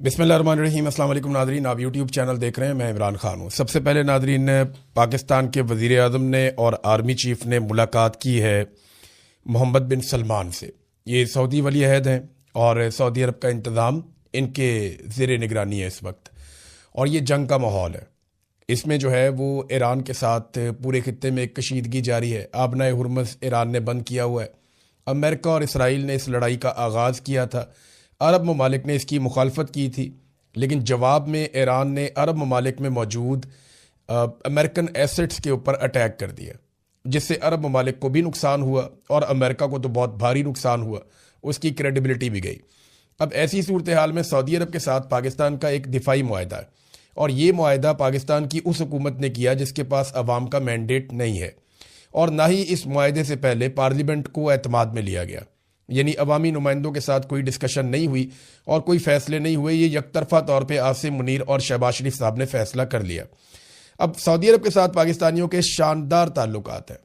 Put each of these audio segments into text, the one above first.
बिस्मिल्लाहिर्रहमानिर्रहीम। अस्सलाम वालेकुम नादरीन, आप यूट्यूब चैनल देख रहे हैं। मैं इमरान खान हूँ। सबसे पहले नादरीन, पाकिस्तान के वज़ीर आज़म ने और आर्मी चीफ ने मुलाकात की है मोहम्मद बिन सलमान से। ये सऊदी वली अहद हैं और सऊदी अरब का इंतज़ाम इनके ज़ेर निगरानी है इस वक्त, और ये जंग का माहौल है। इसमें जो है वो ईरान के साथ पूरे खित्ते में एक कशीदगी जारी है। आबनाए हुर्मुज़ ईरान ने बंद किया हुआ है। अमेरिका और इसराइल ने इस लड़ाई का आगाज़ किया था। अरब ममालिक ने इसकी मुखालफत की थी, लेकिन जवाब में ईरान ने अरब ममालिक में मौजूद अमेरिकन एसेट्स के ऊपर अटैक कर दिया, जिससे अरब ममालिक को भी नुकसान हुआ और अमेरिका को तो बहुत भारी नुकसान हुआ, उसकी क्रेडिबिलिटी भी गई। अब ऐसी सूरत हाल में सऊदी अरब के साथ पाकिस्तान का एक दिफाई मुआहदा है, और ये मुआहदा पाकिस्तान की उस हुकूमत ने किया जिसके पास अवाम का मैंडेट नहीं है, और ना ही इस मुआहदे से पहले पार्लियामेंट को एतमाद में लिया गया। यानी अवामी नुमाइंदों के साथ कोई डिस्कशन नहीं हुई और कोई फैसले नहीं हुए। ये यकतरफा तौर पे आसिम मुनीर और शहबाज शरीफ साहब ने फैसला कर लिया। अब सऊदी अरब के साथ पाकिस्तानियों के शानदार ताल्लुकात हैं।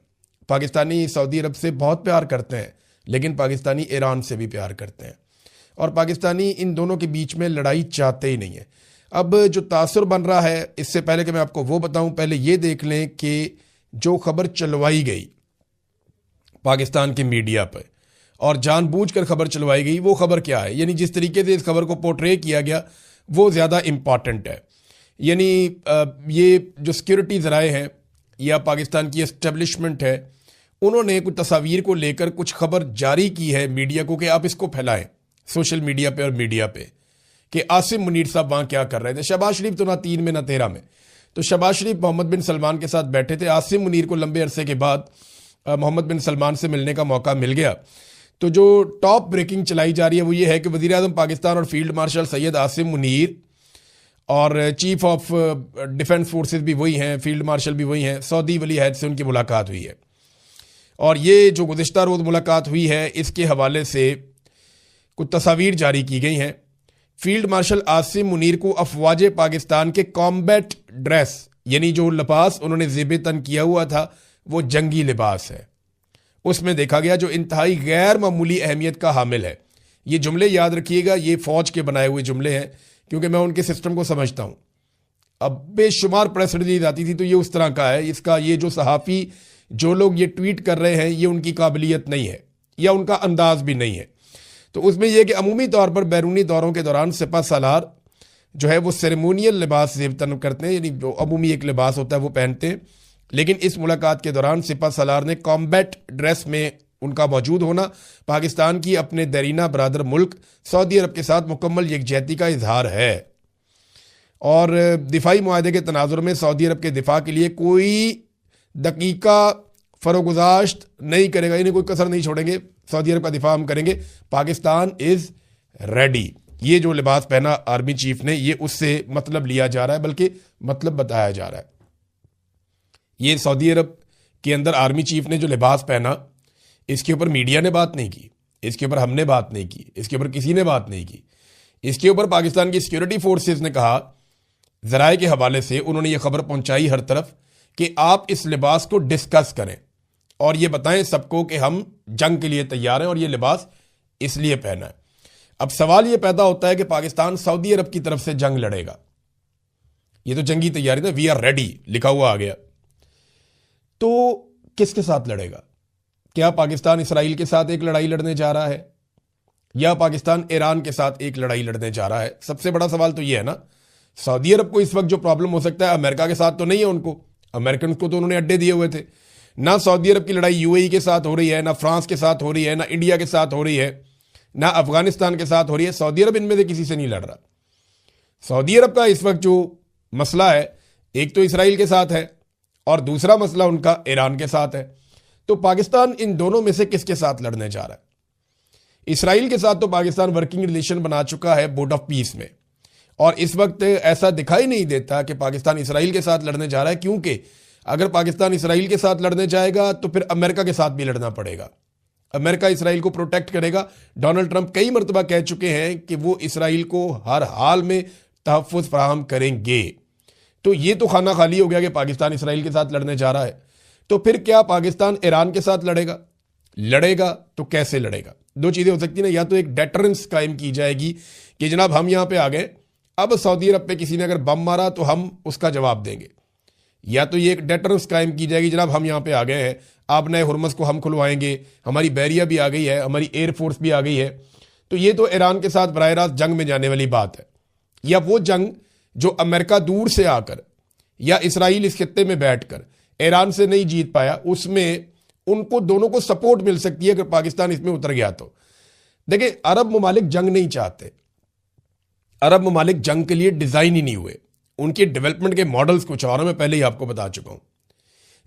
पाकिस्तानी सऊदी अरब से बहुत प्यार करते हैं, लेकिन पाकिस्तानी ईरान से भी प्यार करते हैं, और पाकिस्तानी इन दोनों के बीच में लड़ाई चाहते ही नहीं है। अब जो तासुर बन रहा है, इससे पहले कि मैं आपको वो बताऊं, पहले ये देख लें कि जो खबर चलवाई गई पाकिस्तान के मीडिया पर और जानबूझकर खबर चलवाई गई, वो खबर क्या है। यानी जिस तरीके से इस खबर को पोर्ट्रे किया गया वो ज़्यादा इम्पॉर्टेंट है। यानी ये जो सिक्योरिटी ज़राए हैं या पाकिस्तान की एस्टेब्लिशमेंट है, उन्होंने कुछ तस्वीर को लेकर कुछ खबर जारी की है मीडिया को कि आप इसको फैलाएं सोशल मीडिया पे और मीडिया पे, कि आसिम मुनीर साहब वहाँ क्या कर रहे थे। शहबाज शरीफ तो ना 3 में ना 13 में, तो शहबाज शरीफ मोहम्मद बिन सलमान के साथ बैठे थे। आसिम मुनीर को लंबे अरसे के बाद मोहम्मद बिन सलमान से मिलने का मौका मिल गया। तो जो टॉप ब्रेकिंग चलाई जा रही है वो ये है कि वज़ीर आज़म पाकिस्तान और फील्ड मार्शल सैयद आसिम मुनीर और चीफ ऑफ डिफेंस फोर्सेस भी वही हैं, फील्ड मार्शल भी वही हैं, सऊदी वली अहद से उनकी मुलाकात हुई है। और ये जो गुज़िश्ता रोज़ मुलाकात हुई है, इसके हवाले से कुछ तस्वीर जारी की गई हैं। फील्ड मार्शल आसिम मुनीर को अफवाज पाकिस्तान के कॉम्बैट ड्रेस, यानी जो लिबास उन्होंने ज़ेब तन किया हुआ था, वो जंगी लिबास है, उसमें देखा गया, जो इंतहाई गैर मामूली अहमियत का हामिल है। ये जुमले याद रखिएगा, ये फ़ौज के बनाए हुए जुमले हैं, क्योंकि मैं उनके सिस्टम को समझता हूँ। अब बेशुमार प्रेस रिलीज आती थी तो ये उस तरह का है। इसका ये जो सहाफ़ी, जो लोग ये ट्वीट कर रहे हैं, ये उनकी काबिलियत नहीं है या उनका अंदाज भी नहीं है। तो उसमें यह कि अमूमी तौर पर बैरूनी दौरों के दौरान सिपा सालार जो है वो सेरेमोनियल लिबास ज़ेब तन करते हैं, यानी जो अमूमी एक लिबास होता है वो पहनते हैं। लेकिन इस मुलाकात के दौरान सिपा सालार ने कॉम्बैट ड्रेस में उनका मौजूद होना पाकिस्तान की अपने दरीना बरादर मुल्क सऊदी अरब के साथ मुकम्मल यकजहती का इजहार है, और दिफाई मुआहदे के तनाजुर में सऊदी अरब के दिफा के लिए कोई दकीका फरोगुजाश्त नहीं करेगा, यानी कोई कसर नहीं छोड़ेंगे। सऊदी अरब का दिफा हम करेंगे, पाकिस्तान इज़ रेडी। ये जो लिबास पहना आर्मी चीफ ने, ये उससे मतलब लिया जा रहा है, बल्कि मतलब बताया जा रहा है। ये सऊदी अरब के अंदर आर्मी चीफ ने जो लिबास पहना, इसके ऊपर मीडिया ने बात नहीं की, इसके ऊपर हमने बात नहीं की, इसके ऊपर किसी ने बात नहीं की। इसके ऊपर पाकिस्तान की सिक्योरिटी फोर्सेस ने कहा, ज़राए के हवाले से उन्होंने ये खबर पहुंचाई हर तरफ कि आप इस लिबास को डिस्कस करें और ये बताएं सबको कि हम जंग के लिए तैयार हैं और ये लिबास इसलिए पहना है। अब सवाल ये पैदा होता है कि पाकिस्तान सऊदी अरब की तरफ से जंग लड़ेगा, ये तो जंगी तैयारी था, वी आर रेडी लिखा हुआ आ गया, तो किसके साथ लड़ेगा? क्या पाकिस्तान इसराइल के साथ एक लड़ाई लड़ने जा रहा है, या पाकिस्तान ईरान के साथ एक लड़ाई लड़ने जा रहा है? सबसे बड़ा सवाल तो ये है ना। सऊदी अरब को इस वक्त जो प्रॉब्लम हो सकता है, अमेरिका के साथ तो नहीं है। उनको, अमेरिकन को तो उन्होंने अड्डे दिए हुए थे। ना सऊदी अरब की लड़ाई यूएई के साथ हो रही है, ना फ्रांस के साथ हो रही है, ना इंडिया के साथ हो रही है, ना अफगानिस्तान के साथ हो रही है। सऊदी अरब इनमें से किसी से नहीं लड़ रहा। सऊदी अरब का इस वक्त जो मसला है, एक तो इसराइल के साथ है और दूसरा मसला उनका ईरान के साथ है। तो पाकिस्तान इन दोनों में से किसके साथ लड़ने जा रहा है? इसराइल के साथ तो पाकिस्तान वर्किंग रिलेशन बना चुका है बोर्ड ऑफ पीस में, और इस वक्त ऐसा दिखाई नहीं देता कि पाकिस्तान इसराइल के साथ लड़ने जा रहा है, क्योंकि अगर पाकिस्तान इसराइल के साथ लड़ने जाएगा तो फिर अमेरिका के साथ भी लड़ना पड़ेगा। अमेरिका इसराइल को प्रोटेक्ट करेगा। डोनाल्ड ट्रंप कई मरतबा कह चुके हैं कि वो इसराइल को हर हाल में तहफ़्फ़ुज़ फराहम करेंगे। तो ये तो खाना खाली हो गया कि पाकिस्तान इसराइल के साथ लड़ने जा रहा है। तो फिर क्या पाकिस्तान ईरान के साथ लड़ेगा? लड़ेगा तो कैसे लड़ेगा? दो चीज़ें हो सकती हैं ना, या तो एक डेटरेंस कायम की जाएगी कि जनाब हम यहाँ पे आ गए अब सऊदी अरब पे किसी ने अगर बम मारा तो हम उसका जवाब देंगे, या तो ये एक डेटरेंस कायम की जाएगी, जनाब हम यहाँ पे आ गए हैं, आप नए हुरमस को हम खुलवाएंगे, हमारी बैरिया भी आ गई है, हमारी एयरफोर्स भी आ गई है। तो ये तो ईरान के साथ बराह रास्त जंग में जाने वाली बात है। या वो जंग जो अमेरिका दूर से आकर या इसराइल इस खित्ते में बैठकर ईरान से नहीं जीत पाया, उसमें उनको दोनों को सपोर्ट मिल सकती है अगर पाकिस्तान इसमें उतर गया तो। देखिए, अरब ममालिक जंग नहीं चाहते, अरब ममालिक जंग के लिए डिजाइन ही नहीं हुए, उनके डेवलपमेंट के मॉडल्स कुछ और हैं, मैं पहले ही आपको बता चुका हूं।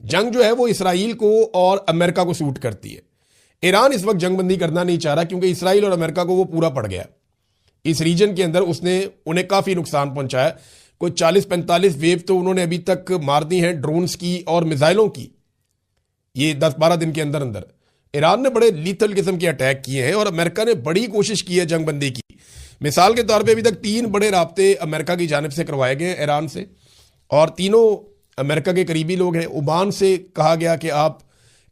जंग जो है वो इसराइल को और अमेरिका को सूट करती है। ईरान इस वक्त जंगबंदी करना नहीं चाह रहा क्योंकि इसराइल और अमेरिका को वो पूरा पड़ गया। इस रीजन के अंदर उसने उन्हें काफी नुकसान पहुंचाया। कोई 40-45 वेव तो उन्होंने अभी तक मार दी हैं ड्रोन्स की और मिसाइलों की, ये 10-12 दिन के अंदर अंदर। ईरान ने बड़े लीथल किस्म के अटैक किए हैं और अमेरिका ने बड़ी कोशिश की है जंगबंदी की। मिसाल के तौर पे अभी तक 3 बड़े राब्ते अमेरिका की जानिब से करवाए गए हैं ईरान से, और तीनों अमेरिका के करीबी लोग हैं। ओमान से कहा गया कि आप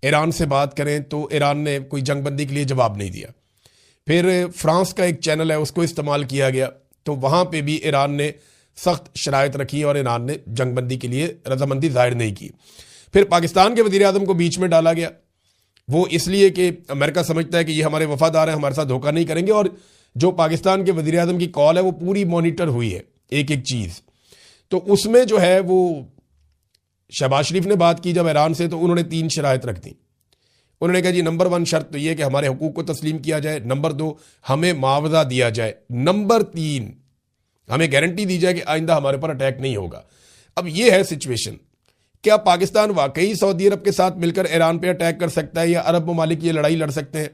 ईरान से बात करें, तो ईरान ने कोई जंगबंदी के लिए जवाब नहीं दिया। फिर फ्रांस का एक चैनल है, उसको इस्तेमाल किया गया, तो वहाँ पे भी ईरान ने सख्त शराइत रखी और ईरान ने जंगबंदी के लिए रजामंदी जाहिर नहीं की। फिर पाकिस्तान के वज़ीर आज़म को बीच में डाला गया, वो इसलिए कि अमेरिका समझता है कि ये हमारे वफादार हैं, हमारे साथ धोखा नहीं करेंगे। और जो पाकिस्तान के वज़ीर आज़म की कॉल है वो पूरी मॉनिटर हुई है, एक एक चीज़। तो उसमें जो है वो शहबाज शरीफ ने बात की जब ईरान से, तो उन्होंने 3 शराइत रख दी। उन्होंने कहा जी नंबर 1 शर्त तो ये कि हमारे हुकूक को तस्लीम किया जाए, नंबर 2 हमें मुआवजा दिया जाए, नंबर 3 हमें गारंटी दी जाए कि आइंदा हमारे पर अटैक नहीं होगा। अब ये है सिचुएशन। क्या पाकिस्तान वाकई सऊदी अरब के साथ मिलकर ईरान पे अटैक कर सकता है, या अरब ममालिक ये लड़ाई लड़ सकते हैं?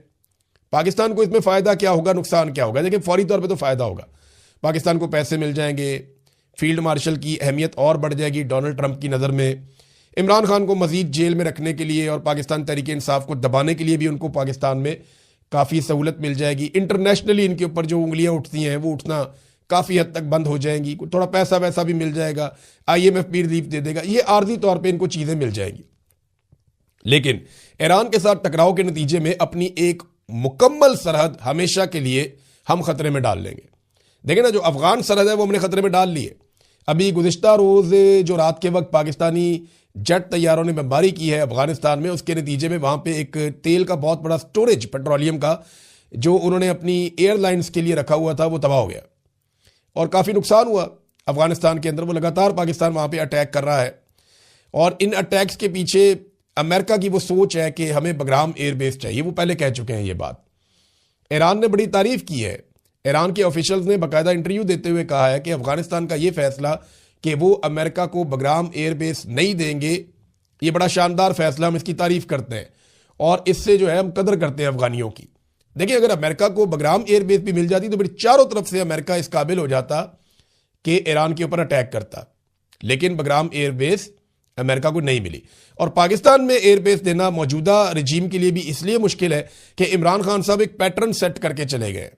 पाकिस्तान को इसमें फ़ायदा क्या होगा, नुकसान क्या होगा? देखिए, फौरी तौर पे तो फ़ायदा होगा, पाकिस्तान को पैसे मिल जाएंगे, फील्ड मार्शल की अहमियत और बढ़ जाएगी डोनाल्ड ट्रंप की नज़र में। इमरान खान को मजीद जेल में रखने के लिए और पाकिस्तान तहरीक इंसाफ को दबाने के लिए भी उनको पाकिस्तान में काफ़ी सहूलत मिल जाएगी। इंटरनेशनली इनके ऊपर जो उंगलियां उठती हैं वो उठना काफ़ी हद तक बंद हो जाएंगी, थोड़ा पैसा वैसा भी मिल जाएगा, IMF भी रिलीफ दे देगा, ये आर्जी तौर पर इनको चीज़ें मिल जाएंगी। लेकिन ईरान के साथ टकराव के नतीजे में अपनी एक मुकम्मल सरहद हमेशा के लिए हम खतरे में डाल लेंगे। देखें ना, जो अफगान सरहद है वो हमने खतरे में डाल ली है। अभी गुज़िश्ता रोज़ जो रात के वक्त पाकिस्तानी जेट तैयारों ने बमबारी की है अफगानिस्तान में, उसके नतीजे में वहाँ पे एक तेल का बहुत बड़ा स्टोरेज पेट्रोलियम का जो उन्होंने अपनी एयरलाइंस के लिए रखा हुआ था वो तबाह हो गया और काफ़ी नुकसान हुआ अफगानिस्तान के अंदर। वो लगातार पाकिस्तान वहाँ पे अटैक कर रहा है और इन अटैक्स के पीछे अमेरिका की वो सोच है कि हमें बगराम एयरबेस चाहिए। वो पहले कह चुके हैं ये बात। ईरान ने बड़ी तारीफ की है। ईरान के ऑफिशियल्स ने बाकायदा इंटरव्यू देते हुए कहा है कि अफगानिस्तान का ये फैसला कि वो अमेरिका को बगराम एयरबेस नहीं देंगे, ये बड़ा शानदार फैसला, हम इसकी तारीफ करते हैं और इससे जो है हम कदर करते हैं अफगानियों की। देखिए, अगर अमेरिका को बगराम एयरबेस भी मिल जाती तो फिर चारों तरफ से अमेरिका इस काबिल हो जाता कि ईरान के ऊपर अटैक करता, लेकिन बगराम एयरबेस अमेरिका को नहीं मिली। और पाकिस्तान में एयरबेस देना मौजूदा रजीम के लिए भी इसलिए मुश्किल है कि इमरान खान साहब एक पैटर्न सेट करके चले गए।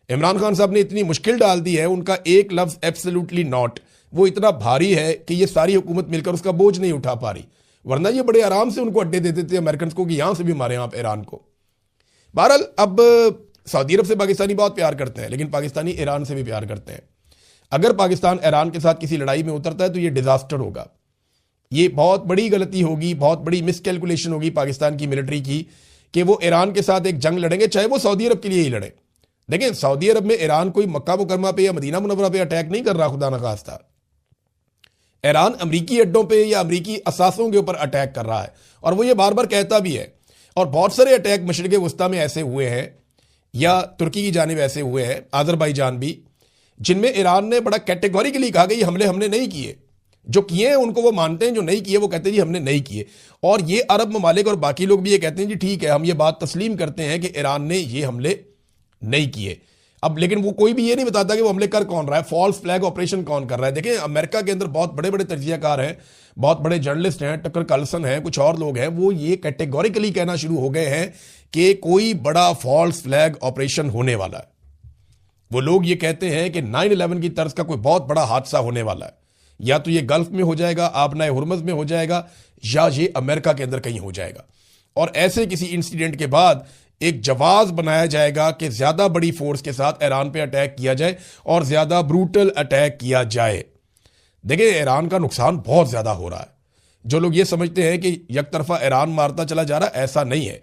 इमरान खान साहब ने इतनी मुश्किल डाल दी है, उनका एक लफ्ज़ एब्सोल्युटली नॉट वो इतना भारी है कि ये सारी हुकूमत मिलकर उसका बोझ नहीं उठा पा रही, वरना ये बड़े आराम से उनको अड्डे देते थे अमेरिकन को कि यहां से भी मारे आप ईरान को। बहरहाल, अब सऊदी अरब से पाकिस्तानी बहुत प्यार करते हैं, लेकिन पाकिस्तानी ईरान से भी प्यार करते हैं। अगर पाकिस्तान ईरान के साथ किसी लड़ाई में उतरता है तो ये डिजास्टर होगा, ये बहुत बड़ी गलती होगी, बहुत बड़ी मिसकैलकुलेशन होगी पाकिस्तान की मिलिट्री की कि वो ईरान के साथ एक जंग लड़ेंगे, चाहे वो सऊदी अरब के लिए ही लड़े। देखिए, सऊदी अरब में ईरान कोई मक्का मुकरमा पे या मदीना मुनव्वरा पे अटैक नहीं कर रहा, खुदा न खास्ता। ईरान अमरीकी अड्डों पे या अमरीकी असासों के ऊपर अटैक कर रहा है और वो ये बार बार कहता भी है। और बहुत सारे अटैक मशरिक़ वस्ता में ऐसे हुए हैं या तुर्की की जानिब ऐसे हुए हैं, आज़रबाईजान भी, जिनमें ईरान ने बड़ा कैटेगोरिकली कहा कि ये हमले हमने नहीं किए। जो किए हैं उनको वो मानते हैं, जो नहीं किए वो कहते हैं जी हमने नहीं किए। और ये अरब ममालिक और बाकी लोग भी ये कहते हैं जी ठीक है, हम ये बात तस्लीम करते हैं कि ईरान ने ये हमले नहीं किए। अब लेकिन वो कोई भी ये नहीं बताता कि वो हमले कर कौन रहा है, फॉल्स फ्लैग ऑपरेशन कौन कर रहा है। देखिए, अमेरिका के अंदर बहुत बड़े बड़े तजियाकार हैं, बहुत बड़े जर्नलिस्ट हैं, टकर कार्लसन हैं, कुछ और लोग हैं, वो ये कैटेगोरिकली कहना शुरू हो गए हैं कि कोई बड़ा फॉल्स फ्लैग ऑपरेशन होने वाला है। वो लोग ये कहते हैं कि 9/11 की तर्ज का कोई बहुत बड़ा हादसा होने वाला है, या तो ये गल्फ में हो जाएगा, आबनाए हुरमज में हो जाएगा, या ये अमेरिका के अंदर कहीं हो जाएगा। और ऐसे किसी इंसिडेंट के बाद एक जवाब बनाया जाएगा कि ज्यादा बड़ी फोर्स के साथ ईरान पे अटैक किया जाए और ज्यादा ब्रूटल अटैक किया जाए। देखिए, ईरान का नुकसान बहुत ज्यादा हो रहा है। जो लोग ये समझते हैं कि एक तरफा ईरान मारता चला जा रहा है, ऐसा नहीं है।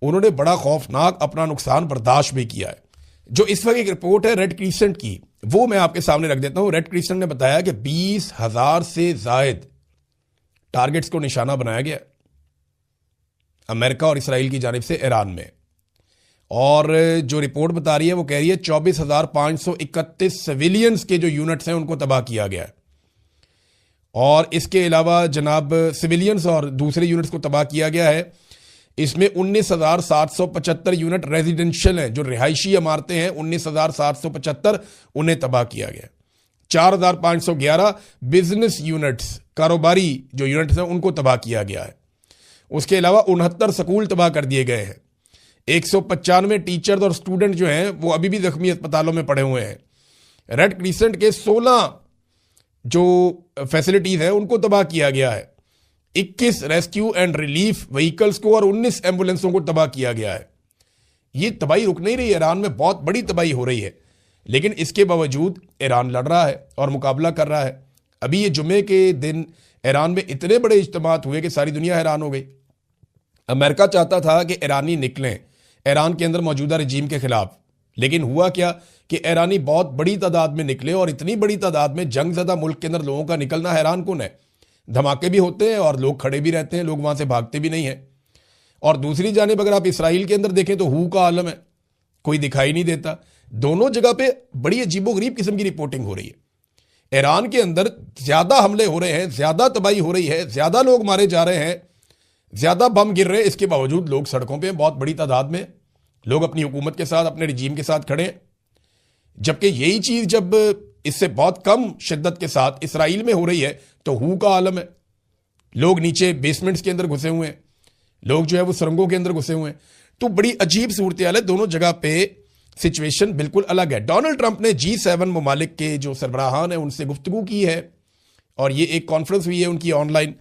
उन्होंने बड़ा खौफनाक अपना नुकसान बर्दाश्त भी किया है। जो इस वक्त एक रिपोर्ट है रेड क्रिसेंट की, वो मैं आपके सामने रख देता हूं। रेड क्रिसेंट ने बताया कि 20,000 से जायद टारगेट्स को निशाना बनाया गया अमेरिका और इसराइल की जानिब से ईरान में। और जो रिपोर्ट बता रही है वो कह रही है 24,531 सिविलियंस के जो यूनिट्स हैं उनको तबाह किया गया है। और इसके अलावा जनाब सिविलियंस और दूसरे यूनिट्स को तबाह किया गया है। इसमें 19,775 यूनिट रेजिडेंशियल हैं, जो रिहायशी इमारतें हैं 19,775 उन्हें तबाह किया गया। 4,511 बिजनेस यूनिट्स, कारोबारी जो यूनिट्स हैं उनको तबाह किया गया है। उसके अलावा 69 स्कूल तबाह कर दिए गए हैं। 195 टीचर्स और स्टूडेंट जो हैं वो अभी भी जख्मी अस्पतालों में पड़े हुए हैं। रेड क्रिसेंट के 16 जो फैसिलिटीज हैं उनको तबाह किया गया है। 21 रेस्क्यू एंड रिलीफ व्हीकल्स को और 19 एम्बुलेंसों को तबाह किया गया है। ये तबाही रुक नहीं रही है, ईरान में बहुत बड़ी तबाही हो रही है। लेकिन इसके बावजूद ईरान लड़ रहा है और मुकाबला कर रहा है। अभी ये जुमे के दिन ईरान में इतने बड़े इज्तिमात हुए कि सारी दुनिया हैरान हो गई। अमेरिका चाहता था कि ईरानी निकलें ईरान के अंदर मौजूदा रजीम के खिलाफ, लेकिन हुआ क्या कि ईरानी बहुत बड़ी तादाद में निकले। और इतनी बड़ी तादाद में जंग ज़दा मुल्क के अंदर लोगों का निकलना हैरान कुन है। धमाके भी होते हैं और लोग खड़े भी रहते हैं, लोग वहां से भागते भी नहीं हैं। और दूसरी जानिब अगर आप इसराइल के अंदर देखें तो हू का आलम है, कोई दिखाई नहीं देता। दोनों जगह पे बड़ी अजीबोगरीब किस्म की रिपोर्टिंग हो रही है। ईरान के अंदर ज्यादा हमले हो रहे हैं, ज्यादा तबाही हो रही है, ज्यादा लोग मारे जा रहे हैं, ज्यादा बम गिर रहे हैं। इसके बावजूद लोग सड़कों पे बहुत बड़ी तादाद में लोग अपनी हुकूमत के साथ, अपने रजीम के साथ खड़े हैं। जबकि यही चीज जब इससे बहुत कम शिद्दत के साथ इसराइल में हो रही है तो हू का आलम है। लोग नीचे बेसमेंट्स के अंदर घुसे हुए हैं, लोग जो है वो सुरंगों के अंदर घुसे हुए हैं। तो बड़ी अजीब सूरत हाल है। दोनों जगह पे सिचुएशन बिल्कुल अलग है। डोनाल्ड ट्रंप ने G7 ममालिक के जो सरबराहान है उनसे गुफ्तगू की है और ये एक कॉन्फ्रेंस हुई है उनकी ऑनलाइन।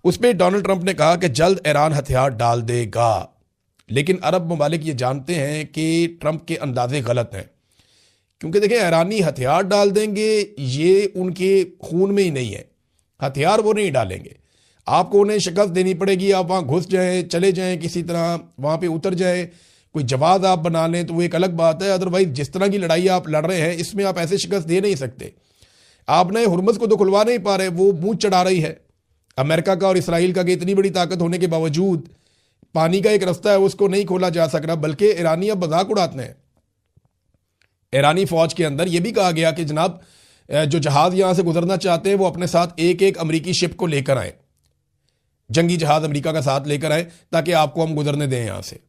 उसमें डोनाल्ड ट्रंप ने कहा कि जल्द ईरान हथियार डाल देगा। लेकिन अरब ममालिक ये जानते हैं कि ट्रंप के अंदाजे गलत हैं, क्योंकि देखें ईरानी हथियार डाल देंगे ये उनके खून में ही नहीं है। हथियार वो नहीं डालेंगे, आपको उन्हें शिकस्त देनी पड़ेगी। आप वहाँ घुस जाएं, चले जाएं, किसी तरह वहाँ पे उतर जाएं, कोई जवाब आप बना लें तो वो एक अलग बात है। अदरवाइज जिस तरह की लड़ाई आप लड़ रहे हैं इसमें आप ऐसे शिकस्त दे नहीं सकते। आप नए हुर्मुज़ को तो खुलवा नहीं पा रहे, वो मुंह चढ़ा रही है अमेरिका का और इसराइल का कि इतनी बड़ी ताकत होने के बावजूद पानी का एक रास्ता है उसको नहीं खोला जा सक रहा। बल्कि ईरानी अब मजाक उड़ाते हैं। ईरानी फौज के अंदर यह भी कहा गया कि जनाब जो जहाज यहां से गुजरना चाहते हैं वो अपने साथ एक एक अमरीकी शिप को लेकर आए, जंगी जहाज अमेरिका का साथ लेकर आए ताकि आपको हम गुजरने दें यहां से।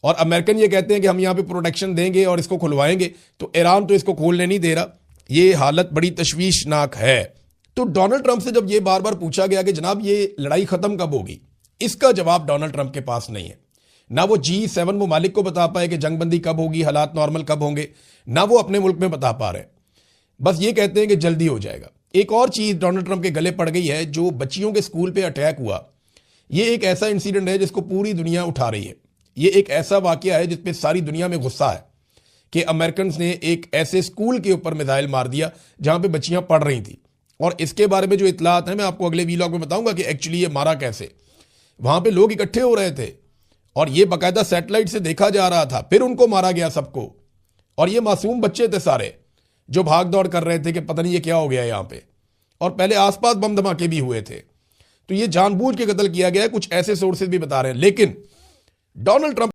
और अमेरिकन ये कहते हैं कि हम यहां पे प्रोटेक्शन देंगे और इसको खुलवाएंगे, तो ईरान तो इसको खोलने नहीं दे रहा। ये हालत बड़ी तशवीशनाक है। तो डोनाल्ड ट्रंप से जब ये बार बार पूछा गया कि जनाब ये लड़ाई खत्म कब होगी, इसका जवाब डोनाल्ड ट्रंप के पास नहीं है। ना वो G7 ममालिक को बता पाए कि जंगबंदी कब होगी, हालात नॉर्मल कब होंगे, ना वो अपने मुल्क में बता पा रहे। बस ये कहते हैं कि जल्दी हो जाएगा। एक और चीज डोनाल्ड ट्रंप के गले पड़ गई है, जो बच्चियों के स्कूल पे अटैक हुआ। ये एक ऐसा इंसिडेंट है जिसको पूरी दुनिया उठा रही है। ये एक ऐसा वाकया है जिसपे सारी दुनिया में गुस्सा है कि अमेरिकन ने एक ऐसे स्कूल के ऊपर मिसाइल मार दिया जहां पे बच्चियां पढ़ रही थी। और इसके बारे में जो इतलात है मैं आपको अगले वीलॉग में बताऊंगा कि एक्चुअली ये मारा कैसे। वहां पे लोग इकट्ठे हो रहे थे और ये बाकायदा सैटेलाइट से देखा जा रहा था, फिर उनको मारा गया सबको। और ये मासूम बच्चे थे सारे जो भाग दौड़ कर रहे थे कि पता नहीं ये क्या हो गया यहाँ पे। और पहले आसपास बम धमाके भी हुए थे। तो ये जानबूझ के कत्ल किया गया है, कुछ ऐसे सोर्सेज भी बता रहे हैं। लेकिन डोनाल्ड ट्रंप